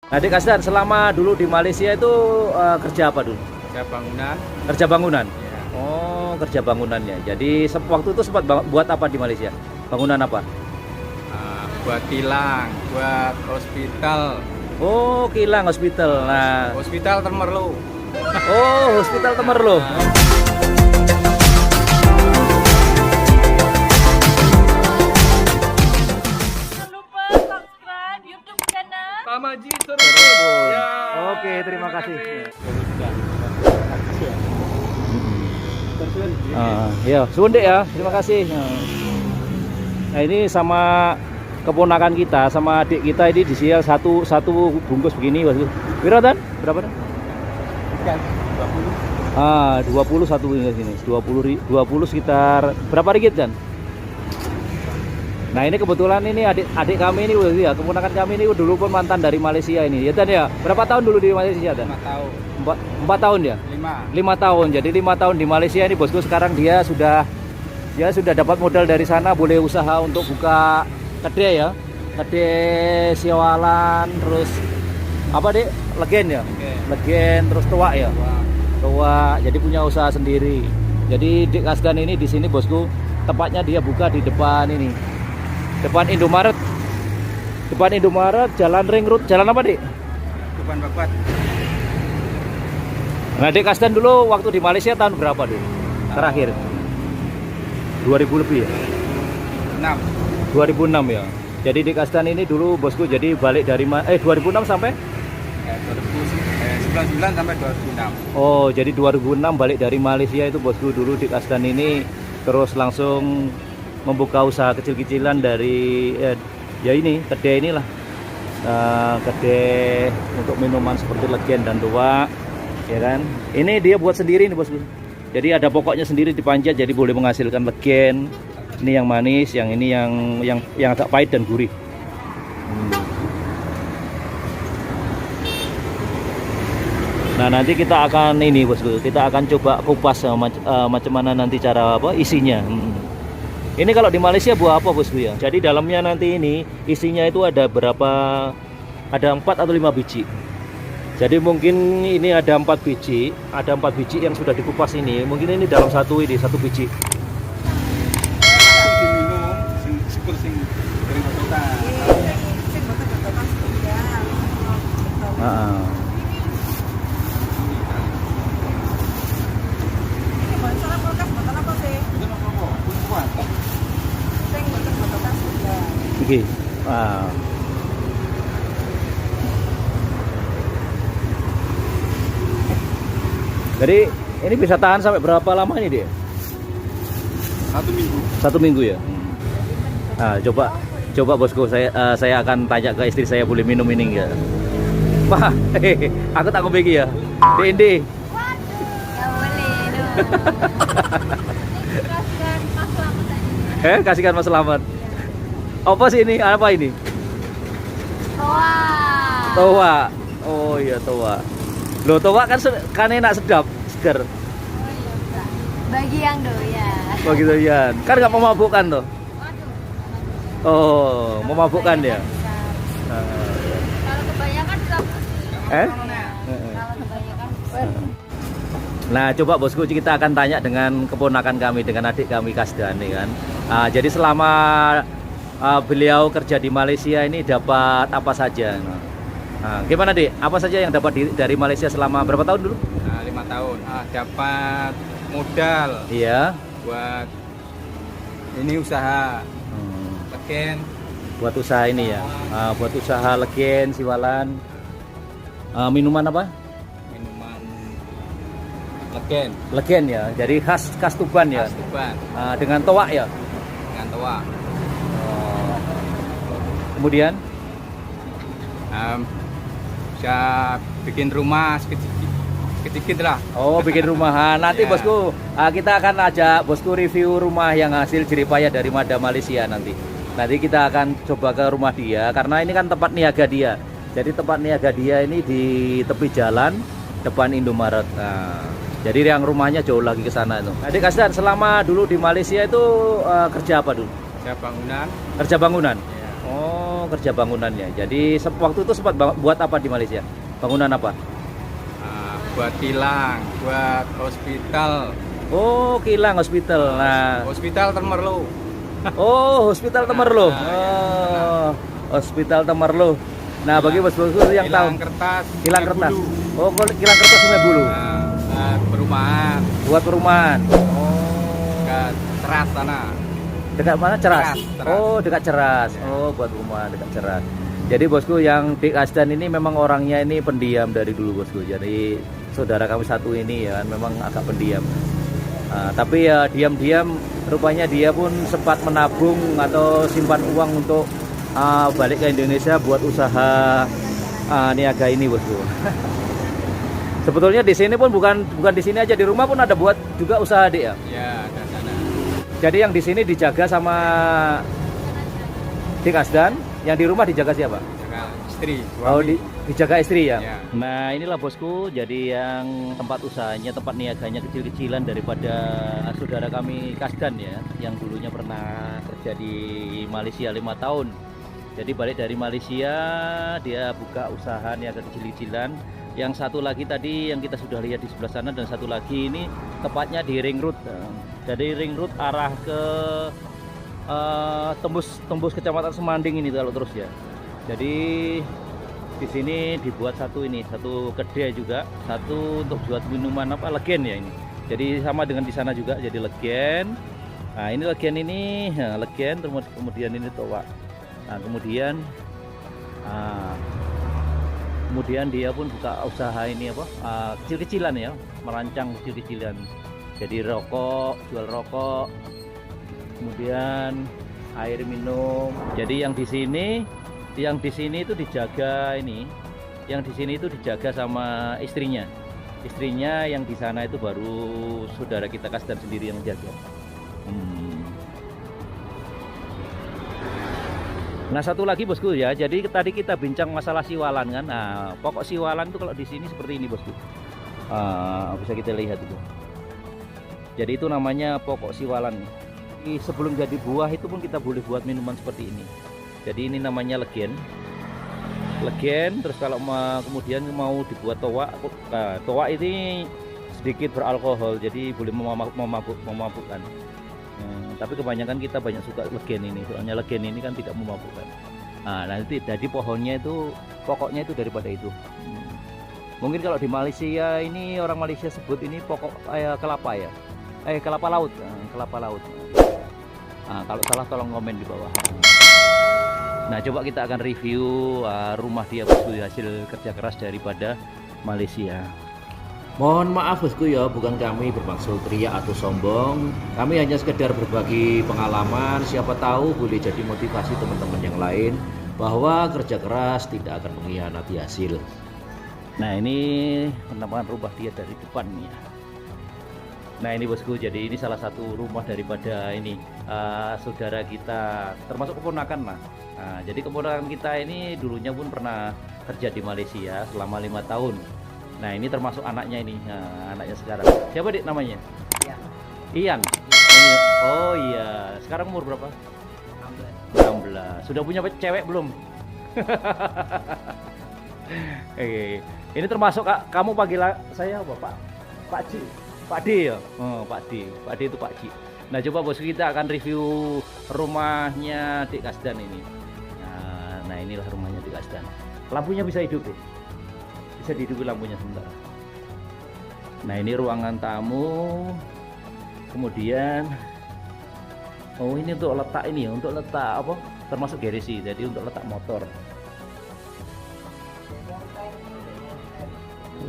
Adik Kasdan, selama dulu di Malaysia itu kerja apa dulu? Kerja bangunan. Kerja bangunan? Ya. Oh, kerja bangunannya. Jadi waktu itu sempat buat apa di Malaysia? Bangunan apa? Buat kilang, buat hospital. Oh, kilang hospital. Nah, Hospital Temerloh. oh, hospital Temerloh. Jangan lupa subscribe YouTube channel Tamaji Ya. Oke, terima kasih. Ya, suwun Dek ya. Terima kasih. Nah, ini sama keponakan kita, sama adik kita ini disial satu bungkus begini, Bosku. Berapa Dan? Berapa Dan? 20 satu ini sini. 20 sekitar berapa ringgit Dan? Nah, ini kebetulan ini adik kami ini ya, keponakan kami ini dulu pun mantan dari Malaysia ini. Ya Dan ya. Berapa tahun dulu di Malaysia Dan? 5 tahun. 4 tahun ya? 5 tahun. Jadi 5 tahun di Malaysia ini Bosku, sekarang dia sudah dapat modal dari sana, boleh usaha untuk buka kedai ya. Kedai siwalan, terus apa Dek? Legen ya? Legen, terus tua ya? Tua. Jadi punya usaha sendiri. Jadi Dek Kasdan ini di sini Bosku, tepatnya dia buka di depan ini. Depan Indomaret. Depan Indomaret, Jalan Ring Road. Jalan apa, Dek? Depan Babat. Nah, Dek Kasdan dulu waktu di Malaysia tahun berapa dulu? Terakhir 2000 lebih ya? 6. 2006 ya. Jadi Dek Kasdan ini dulu Bosku jadi balik dari 2006 sampai 99 sampai 2006. Oh, jadi 2006 balik dari Malaysia itu Bosku. Dulu Dek Kasdan ini terus langsung membuka usaha kecil-kecilan dari ya ini, kedai inilah. Kedai untuk minuman seperti Legen dan Tua, ya kan? Ini dia buat sendiri nih Bosku. Jadi ada pokoknya sendiri dipanjat, jadi boleh menghasilkan Legen. Ini yang manis, yang ini yang agak pahit dan gurih. Nah, nanti kita akan ini Bosku, kita akan coba kupas macam mana nanti cara apa isinya. Ini kalau di Malaysia buah apa Bosku ya? Jadi dalamnya nanti ini isinya itu ada berapa? Ada 4 atau 5 biji. Jadi mungkin ini ada 4 biji, yang sudah dikupas ini. Mungkin ini dalam satu biji. Diminum sing dari kota. Oke. Wow. Jadi ini bisa tahan sampai berapa lama ini dia? 1 minggu. 1 minggu ya. Nah, coba Bosku, saya akan tanya ke istri saya, boleh minum ini enggak? Wah, aku tak kebegi ya. Dende. Gak boleh dong. Kasihkan Mas Selamat. Apa sih ini? Apa ini? Toa. Oh iya, toa. Loh, toa kan enak, sedap, segar. Bagi yang doyan. Oh gitu ya. Kan nggak memabukkan toh? Oh, memabukkan ya. Kalau kebanyakan bisa pusing. Kalau kebanyakan pusing. Nah, coba Bosku, kita akan tanya dengan keponakan kami, dengan adik kami Kasdan nih kan. Jadi selama beliau kerja di Malaysia ini dapat apa saja? Gimana Dek? Apa saja yang dapat dari Malaysia selama berapa tahun dulu? 5 tahun. Dapat modal. Iya. Buat ini usaha. Legen. Buat usaha ini ya. Buat usaha Legen, siwalan. Minuman apa? Minuman Legen. Legen ya. Jadi khas Tuban ya. Khas Tuban. Dengan toa ya. Dengan toa. Kemudian bisa bikin rumah sedikit lah. oh, bikin rumahan. Nanti Ya. Bosku, kita akan ajak Bosku review rumah yang hasil jeripaya dari Mada Malaysia nanti. Nanti kita akan coba ke rumah dia, karena ini kan tempat niaga dia. Jadi tempat niaga dia ini di tepi jalan depan Indomaret. Nah, jadi yang rumahnya jauh lagi ke sana itu. Adik Kasdan, selama dulu di Malaysia itu kerja apa dulu? Kerja bangunan. Kerja bangunan. Ya. Oh, kerja bangunannya. Jadi waktu itu sempat buat apa di Malaysia? Bangunan apa? Buat kilang, buat hospital. Oh, kilang hospital. Nah, Hospital Temerloh. oh, hospital Temerloh. Nah, Oh, hospital Temerloh. Nah, bagi bos-bosku yang tahu, Kilang kertas. kilang Sungai kertas. Bulu. Oh, kilang kertas Sungai Bulu. Nah, perumahan. Buat perumahan. Dekat Ceras sana. Dekat mana? Ceras. Ceras. Oh, dekat Ceras. Ya. Oh, buat rumah dekat Ceras. Jadi bosku yang di Kasdan ini memang orangnya ini pendiam dari dulu bosku. Jadi saudara kami satu ini ya memang agak pendiam. Tapi ya diam-diam rupanya dia pun sempat menabung atau simpan uang untuk balik ke Indonesia buat usaha niaga ini bosku. Sebetulnya di sini pun bukan di sini aja, di rumah pun ada buat juga usaha Dik ya. Ya, ada sana. Jadi yang di sini dijaga sama Dik Kasdan, yang di rumah dijaga siapa? Dengan istri. Oh, suami. dijaga istri ya? Ya. Nah inilah bosku, jadi yang tempat usahanya, tempat niaganya kecil-kecilan daripada saudara kami Kasdan ya, yang dulunya pernah kerja di Malaysia 5 tahun. Jadi balik dari Malaysia, dia buka usaha niaga kecil-kecilan. Yang satu lagi tadi yang kita sudah lihat di sebelah sana, dan satu lagi ini tepatnya di Ring Road. Dari Ring Road arah ke tembus Kecamatan Semanding ini kalau terus ya. Jadi di sini dibuat satu kedai juga, satu untuk buat minuman apa legen ya ini. Jadi sama dengan di sana juga, jadi legen. Nah ini legen ini, legen, kemudian ini toa. Nah kemudian dia pun buka usaha ini apa kecil-kecilan ya, merancang kecil-kecilan. Jadi rokok, jual rokok, kemudian air minum. Jadi yang di sini itu dijaga ini, yang di sini itu dijaga sama istrinya. Istrinya yang di sana itu baru saudara kita Kasdan sendiri yang jaga. Nah satu lagi bosku ya, jadi tadi kita bincang masalah siwalan kan. Nah pokok siwalan itu kalau di sini seperti ini bosku. Bisa kita lihat itu. Jadi itu namanya pokok siwalan. Sebelum jadi buah itu pun kita boleh buat minuman seperti ini. Jadi ini namanya legen. Terus kalau kemudian mau dibuat toa, toa ini sedikit beralkohol, jadi boleh memabukkan. Tapi kebanyakan kita banyak suka legen ini, soalnya legen ini kan tidak memabukkan. Nah nanti jadi pokoknya itu daripada itu. Mungkin kalau di Malaysia ini orang Malaysia sebut ini pokok kelapa ya, kelapa laut, kelapa laut. Nah, kalau salah tolong komen di bawah. Nah coba kita akan review rumah dia bosku, hasil kerja keras daripada Malaysia. Mohon maaf bosku ya, bukan kami bermaksud riak atau sombong. Kami hanya sekedar berbagi pengalaman, siapa tahu boleh jadi motivasi teman-teman yang lain bahwa kerja keras tidak akan mengkhianati hasil. Nah ini penampakan rumah dia dari depan ya. Nah ini bosku, jadi ini salah satu rumah daripada ini saudara kita, termasuk keponakan lah. Nah, jadi keponakan kita ini dulunya pun pernah kerja di Malaysia selama 5 tahun. Nah ini termasuk anaknya ini, anaknya sekarang. Siapa Dik namanya? Ian. Oh iya, sekarang umur berapa? 16. Sudah punya cewek belum? Ini termasuk kamu panggil saya apa Pak Ci? Pak D ya? Oh, Pak D itu Pak Ci. Nah coba bos, kita akan review rumahnya Dik Kasdan ini. Nah inilah rumahnya Dik Kasdan. Lampunya bisa hidup ya? Bisa dihidupi lampunya sebentar. Nah ini ruangan tamu. Kemudian ini untuk letak ini ya, untuk letak apa? Termasuk garasi, jadi untuk letak motor.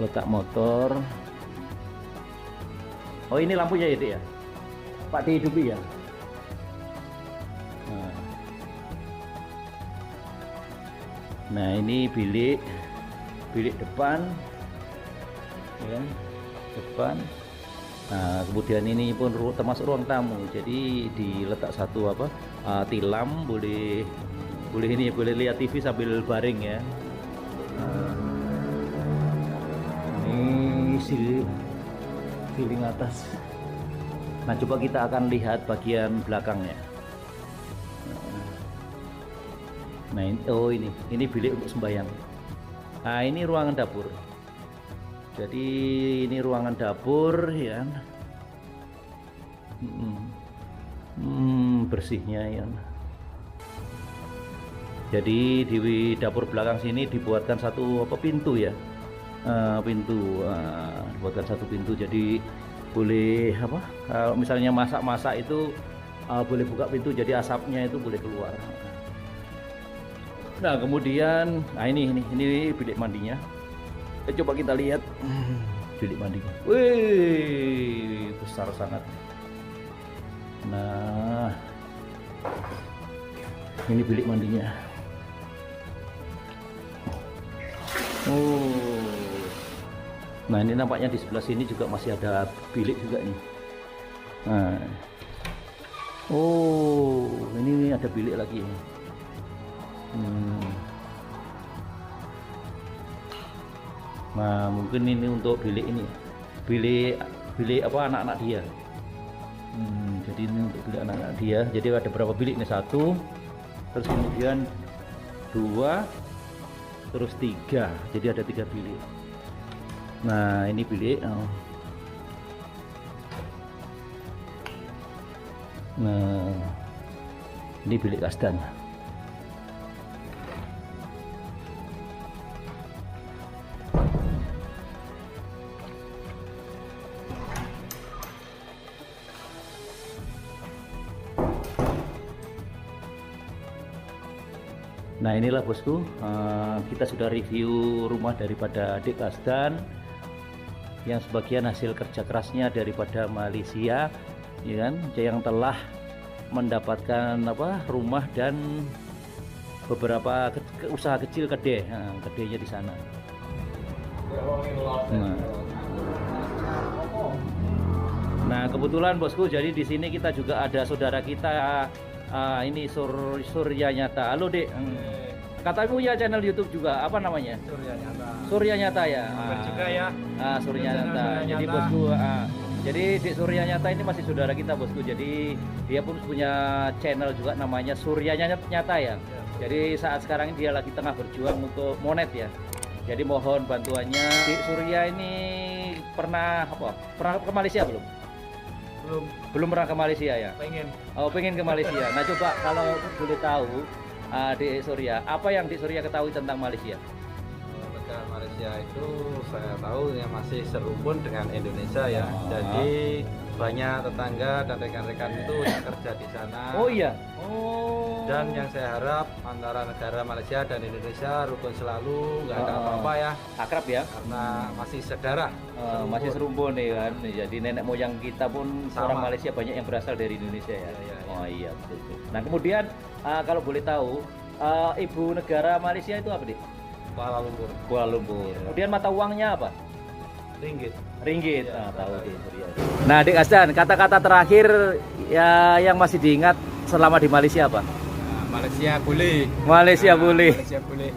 Letak motor. Oh ini lampunya ya Dik ya? Pak dihidupi ya? Nah ini bilik depan ya, depan. Nah kemudian ini pun termasuk ruang tamu, jadi diletak satu tilam, boleh lihat TV sambil baring ya. Ini ceiling atas. Nah coba kita akan lihat bagian belakangnya. Nah, ini bilik untuk sembahyang. Nah, ini ruangan dapur. Jadi ini ruangan dapur ya. Bersihnya ya. Jadi di dapur belakang sini dibuatkan satu pintu ya. Dibuatkan satu pintu. Jadi boleh kalau misalnya masak-masak itu boleh buka pintu, jadi asapnya itu boleh keluar. Nah, kemudian ini bilik mandinya. Coba kita lihat bilik mandinya. Wih, besar sangat. Nah, ini bilik mandinya. Nah, ini nampaknya di sebelah sini juga masih ada bilik juga nih. Nah, ini ada bilik lagi. Nah, mungkin ini untuk bilik anak-anak dia. Jadi ini untuk bilik anak-anak dia. Jadi ada berapa bilik nih? 1, terus kemudian 2, terus 3. Jadi ada 3 bilik. Nah, ini bilik. Nah, ini bilik Kasdan. Nah, inilah bosku, kita sudah review rumah daripada Adik Kasdan yang sebagian hasil kerja kerasnya daripada Malaysia, ya kan, yang telah mendapatkan rumah dan beberapa usaha kecil kedainya di sana. Nah, kebetulan bosku, jadi di sini kita juga ada saudara kita. Ini Surya Nyata. Halo Dek. Katanya punya channel YouTube juga, apa namanya? Surya Nyata ya. Juga ya. Surya Nyata. Jadi bosku, jadi Dek Surya Nyata ini masih saudara kita bosku. Jadi dia pun punya channel juga namanya Surya Nyata ya. Jadi saat sekarang dia lagi tengah berjuang untuk monet ya. Jadi mohon bantuannya. Dek Surya ini pernah ke Malaysia belum? Belum pernah ke Malaysia ya? Pengen ke Malaysia. Nah, coba kalau boleh tahu, Dek Surya, apa yang Dek Surya ketahui tentang Malaysia? Negara Malaysia itu saya tahu yang masih serumpun dengan Indonesia ya. Jadi banyak tetangga dan rekan-rekan itu yang kerja di sana. Oh iya. Dan yang saya harap antara negara Malaysia dan Indonesia rukun selalu, nggak ada apa-apa ya. Akrab ya? Karena masih saudara. Masih serumpun nih kan. Jadi nenek moyang kita pun orang Malaysia banyak yang berasal dari Indonesia ya. Oh iya, betul. Nah, kemudian kalau boleh tahu, ibu negara Malaysia itu apa, Dik? Kuala Lumpur. Kuala Lumpur. Kemudian mata uangnya apa? Ringgit. Nah, tahu Dik Surya. Nah, Dik Kasdan, kata-kata terakhir ya yang masih diingat selama di Malaysia apa? Malaysia boleh. Malaysia boleh. Malaysia boleh.